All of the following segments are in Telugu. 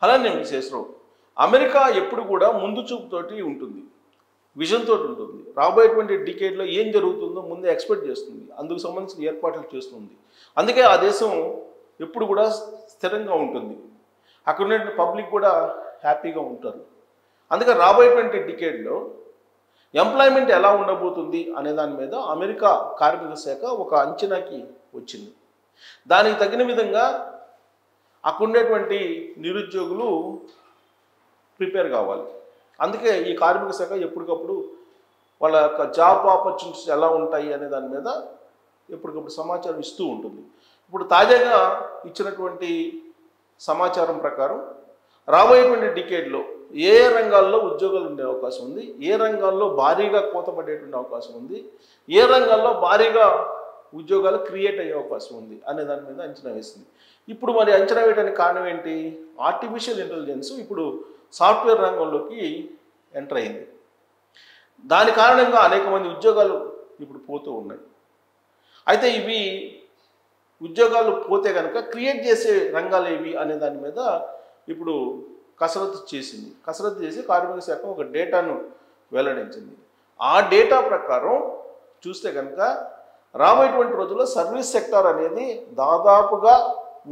అలానే విశేషరావు అమెరికా ఎప్పుడు కూడా ముందు చూపుతోటి ఉంటుంది, విజన్ తోటి ఉంటుంది. రాబోయేటువంటి డికేడ్లో ఏం జరుగుతుందో ముందే ఎక్స్పెక్ట్ చేస్తుంది, అందుకు సంబంధించిన ఏర్పాట్లు చేస్తుంది. అందుకే ఆ దేశం ఎప్పుడు కూడా స్థిరంగా ఉంటుంది, అక్కడ ఉన్న పబ్లిక్ కూడా హ్యాపీగా ఉంటారు. అందుకే రాబోయేటువంటి డికేడ్లో ఎంప్లాయ్మెంట్ ఎలా ఉండబోతుంది అనే దాని మీద అమెరికా కార్మిక శాఖ ఒక అంచనాకి వచ్చింది. దానికి తగిన విధంగా అక్కడ ఉండేటువంటి నిరుద్యోగులు ప్రిపేర్ కావాలి. అందుకే ఈ కార్మిక శాఖ ఎప్పటికప్పుడు వాళ్ళ యొక్క జాబ్ ఆపర్చునిటీస్ ఎలా ఉంటాయి అనే దాని మీద ఎప్పటికప్పుడు సమాచారం ఇస్తూ ఉంటుంది. ఇప్పుడు తాజాగా ఇచ్చినటువంటి సమాచారం ప్రకారం రాబోయేటువంటి డికేడ్లో ఏ రంగాల్లో ఉద్యోగాలు ఉండే అవకాశం ఉంది, ఏ రంగాల్లో భారీగా కోతపడేటువంటి అవకాశం ఉంది, ఏ రంగాల్లో భారీగా ఉద్యోగాలు క్రియేట్ అయ్యే అవకాశం ఉంది అనే దాని మీద అంచనా వేసింది. ఇప్పుడు మరి అంచనా వేయడానికి కారణం ఏంటి? ఆర్టిఫిషియల్ ఇంటెలిజెన్స్ ఇప్పుడు సాఫ్ట్వేర్ రంగంలోకి ఎంటర్ అయింది. దాని కారణంగా అనేక మంది ఉద్యోగాలు ఇప్పుడు పోతూ ఉన్నాయి. అయితే ఇవి ఉద్యోగాలు పోతే కనుక క్రియేట్ చేసే రంగాలు ఏవి అనే దాని మీద ఇప్పుడు కసరత్తు చేసి కార్మిక శాఖ ఒక డేటాను వెల్లడించింది. ఆ డేటా ప్రకారం చూస్తే కనుక రాబోయేటువంటి రోజుల్లో సర్వీస్ సెక్టార్ అనేది దాదాపుగా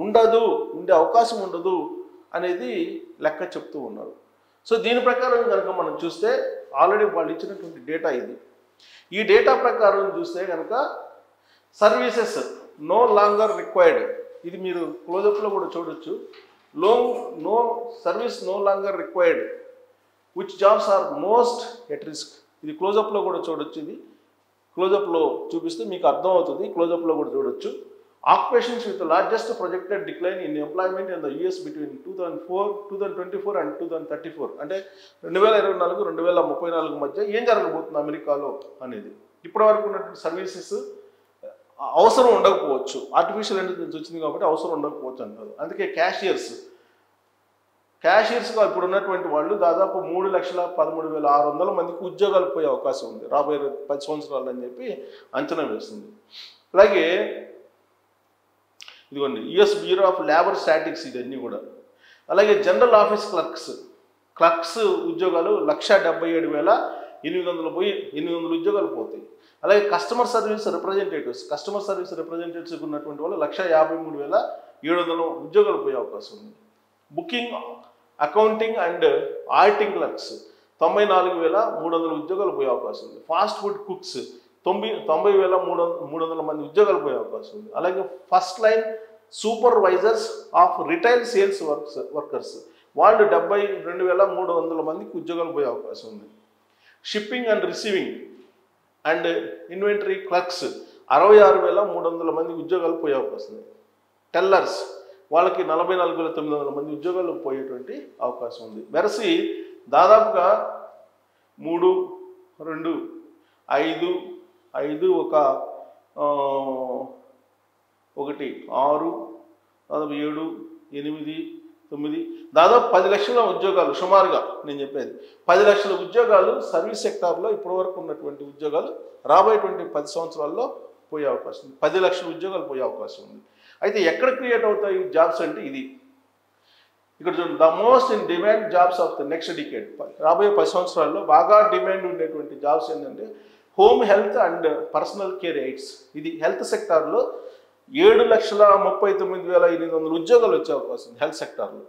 ఉండే అవకాశం ఉండదు అనేది లెక్క చెప్తూ ఉన్నారు. సో దీని ప్రకారం కనుక మనం చూస్తే ఆల్రెడీ వాళ్ళు ఇచ్చినటువంటి డేటా ఇది. ఈ డేటా ప్రకారం చూస్తే కనుక సర్వీసెస్ నో లాంగర్ రిక్వైర్డ్, ఇది మీరు క్లోజప్లో కూడా చూడొచ్చు. No service no longer required which jobs are most at risk, ఇది క్లోజప్లో కూడా చూడొచ్చు. ఇది క్లోజప్లో చూపిస్తే మీకు అర్థమవుతుంది, క్లోజప్లో కూడా చూడొచ్చు. Occupations with largest projected decline in employment in the US between 2024 and 2034, అంటే 2024-2034 మధ్య ఏం జరగబోతుంది అమెరికాలో అనేది. ఇప్పటివరకు ఉన్నటువంటి సర్వీసెస్ అవసరం ఉండకపోవచ్చు, ఆర్టిఫిషియల్ ఇంటెలిజెన్స్ వచ్చింది కాబట్టి అవసరం ఉండకపోవచ్చు అంటారు. అందుకే క్యాషియర్స్గా ఇప్పుడు ఉన్నటువంటి వాళ్ళు దాదాపు 3,13,600 మందికి ఉద్యోగాలు పోయే అవకాశం ఉంది రాబోయే 10 సంవత్సరాలు అని చెప్పి అంచనా వేస్తుంది. అలాగే ఇదిగోండి US bureau of labour statics ఇవన్నీ కూడా. అలాగే జనరల్ ఆఫీస్ క్లర్క్స్ ఉద్యోగాలు 1,77,800 పోయి 800 ఉద్యోగాలు పోతాయి. అలాగే కస్టమర్ సర్వీస్ రిప్రజెంటేటివ్స్ ఉన్నటువంటి వాళ్ళు 1,53,700 ఉద్యోగాలు పోయే అవకాశం ఉంది. Booking, accounting and auditing clerks 94,300 ఉద్యోగాలు పోయే అవకాశం ఉంది. ఫాస్ట్ ఫుడ్ కుక్స్ 90,300 మంది ఉద్యోగాలు పోయే అవకాశం ఉంది. అలాగే first line supervisors of retail sales workers వాళ్ళు 72,300 మందికి ఉద్యోగాలు పోయే అవకాశం ఉంది. Shipping and receiving and inventory clerks 66,300 మంది ఉద్యోగాలు పోయే అవకాశం ఉంది. టెల్లర్స్ వాళ్ళకి 44,900 మంది ఉద్యోగాలు పోయేటువంటి అవకాశం ఉంది. వెరసి దాదాపుగా 3, 2, 5, 1, 6, దాదాపు 7, 8, 9 దాదాపు 10 లక్షల ఉద్యోగాలు సుమారుగా నేను చెప్పేది 10 లక్షల ఉద్యోగాలు సర్వీస్ సెక్టార్లో ఇప్పటివరకు ఉన్నటువంటి ఉద్యోగాలు రాబోయేటువంటి 10 సంవత్సరాల్లో పోయే అవకాశం ఉంది. 10 లక్షల ఉద్యోగాలు పోయే అవకాశం ఉంది. అయితే ఎక్కడ క్రియేట్ అవుతాయి జాబ్స్ అంటే ఇది ఇక్కడ చూడండి, the most in demand jobs of the next decade. రాబోయే 10 సంవత్సరాల్లో బాగా డిమాండ్ ఉండేటువంటి జాబ్స్ ఏంటంటే home health and personal care AIDS. ఇది హెల్త్ సెక్టార్లో 7,39,800 ఉద్యోగాలు వచ్చే అవకాశం ఉంది. హెల్త్ సెక్టార్లో,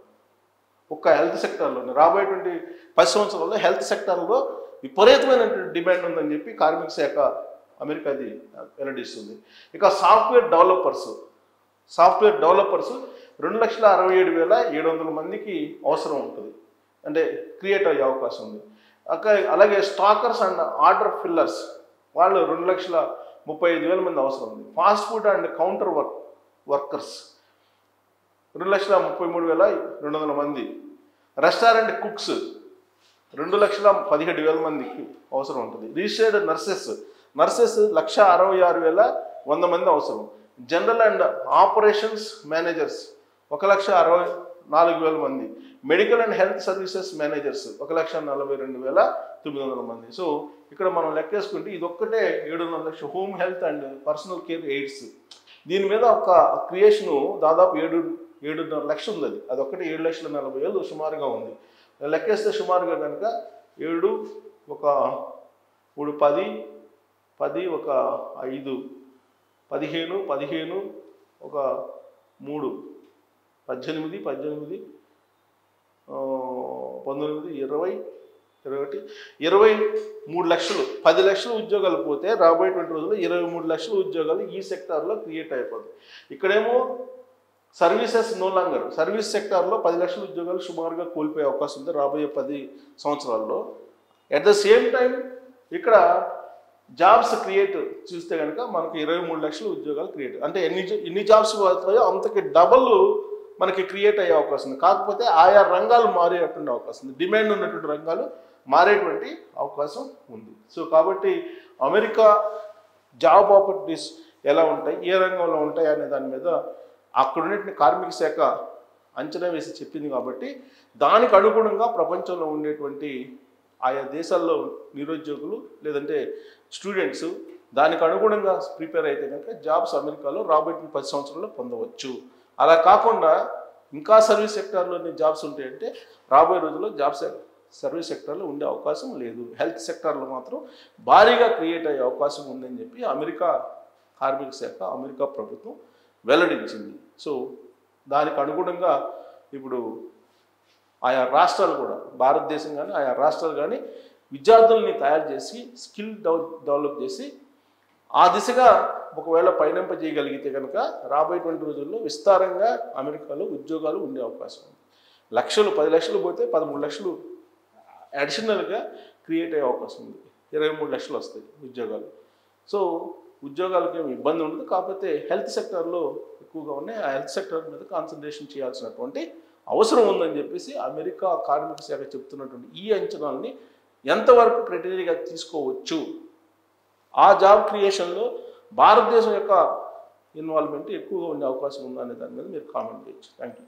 ఒక్క హెల్త్ సెక్టార్లోనే రాబోయేటువంటి 10 సంవత్సరాల్లో హెల్త్ సెక్టార్లో విపరీతమైనటువంటి డిమాండ్ ఉందని చెప్పి కార్మిక శాఖ అమెరికాది వెల్లడిస్తుంది. ఇక సాఫ్ట్వేర్ డెవలపర్స్ 2,67,700 మందికి అవసరం ఉంటుంది, అంటే క్రియేట్ అయ్యే అవకాశం ఉంది. అలాగే స్టాకర్స్ అండ్ ఆర్డర్ ఫిల్లర్స్ వాళ్ళు 2,35,000 మంది అవసరం ఉంది. Fast food and counter workers 2,33,200 మంది. రెస్టారెంట్ కుక్స్ 2,17,000 మందికి అవసరం ఉంటుంది. రిజిస్టర్డ్ నర్సెస్ 1,66,100 మంది అవసరం. జనరల్ అండ్ ఆపరేషన్స్ మేనేజర్స్ 1,64,000 మంది. Medical and health services managers 1,42,900 మంది. సో ఇక్కడ మనం లెక్కేసుకుంటే ఇది ఒక్కటే 7.5 లక్షలు. Home health and personal care AIDS దీని మీద ఒక క్రియేషను దాదాపు 7.5 లక్షలు ఉంది. అదొక్కటి 7,40,000 సుమారుగా ఉంది. లెక్కేస్తే సుమారుగా కనుక 7 ఒక 3 10 10 ఒక 5 15 15 ఒక 3 18 18 19 20 21 23 లక్షలు 10 లక్షల ఉద్యోగాలు పోతే రాబోయేటువంటి రోజుల్లో 23 లక్షల ఉద్యోగాలు ఈ సెక్టార్లో క్రియేట్ అయిపోతాయి. ఇక్కడేమో సర్వీసెస్ నో లాంగర్, సర్వీస్ సెక్టార్లో 10 లక్షల ఉద్యోగాలు సుమారుగా కోల్పోయే అవకాశం ఉంది రాబోయే 10 సంవత్సరాల్లో. అట్ ద సేమ్ టైం ఇక్కడ జాబ్స్ క్రియేట్ చూస్తే కనుక మనకి 23 లక్షల ఉద్యోగాలు క్రియేట్, అంటే ఎన్ని జాబ్స్ వస్తాయో అంతకి డబల్ మనకి క్రియేట్ అయ్యే అవకాశం ఉంది. కాకపోతే ఆయా రంగాలు మారేటువంటి అవకాశం ఉంది, డిమాండ్ ఉన్నటువంటి రంగాలు మారేటువంటి అవకాశం ఉంది. సో కాబట్టి అమెరికా జాబ్ ఆపర్చునిటీస్ ఎలా ఉంటాయి, ఏ రంగంలో ఉంటాయి అనే దాని మీద అక్కడ ఉన్నటువంటి కార్మిక శాఖ అంచనా వేసి చెప్పింది. కాబట్టి దానికి అనుగుణంగా ప్రపంచంలో ఉండేటువంటి ఆయా దేశాల్లో నిరుద్యోగులు లేదంటే స్టూడెంట్స్ దానికి అనుగుణంగా ప్రిపేర్ అయితే కనుక జాబ్స్ అమెరికాలో రాబోయే 10 సంవత్సరాల్లో పొందవచ్చు. అలా కాకుండా ఇంకా సర్వీస్ సెక్టార్లోని జాబ్స్ ఉంటాయంటే రాబోయే రోజుల్లో సర్వీస్ సెక్టార్లో ఉండే అవకాశం లేదు. హెల్త్ సెక్టార్లో మాత్రం భారీగా క్రియేట్ అయ్యే అవకాశం ఉందని చెప్పి అమెరికా కార్మిక శాఖ, అమెరికా ప్రభుత్వం వెల్లడించింది. సో దానికి అనుగుణంగా ఇప్పుడు ఆయా రాష్ట్రాలు కూడా, భారతదేశం కానీ ఆయా రాష్ట్రాలు కానీ విద్యార్థుల్ని తయారు చేసి స్కిల్ డెవలప్ చేసి ఆ దిశగా ఒకవేళ పయనింపజేయగలిగితే కనుక రాబోయేటువంటి రోజుల్లో విస్తారంగా అమెరికాలో ఉద్యోగాలు ఉండే అవకాశం ఉంది. 10 లక్షలు పోతే 13 లక్షలు అడిషనల్గా క్రియేట్ అయ్యే అవకాశం ఉంది. 23 లక్షలు వస్తాయి ఉద్యోగాలు. సో ఉద్యోగాలకి ఏమి ఇబ్బంది ఉండదు. కాకపోతే హెల్త్ సెక్టార్లో ఎక్కువగా ఉన్నాయి. ఆ హెల్త్ సెక్టార్ మీద కాన్సన్ట్రేషన్ చేయాల్సినటువంటి అవసరం ఉందని చెప్పేసి అమెరికా కార్మిక శాఖ చెప్తున్నటువంటి ఈ అంచనాలని ఎంతవరకు క్రైటీరియాగా తీసుకోవచ్చు, ఆ జాబ్ క్రియేషన్లో భారతదేశం యొక్క ఇన్వాల్వ్మెంట్ ఎక్కువగా ఉండే అవకాశం ఉందా అనే దాని మీద మీరు కామెంట్ చేయొచ్చు. Thank you.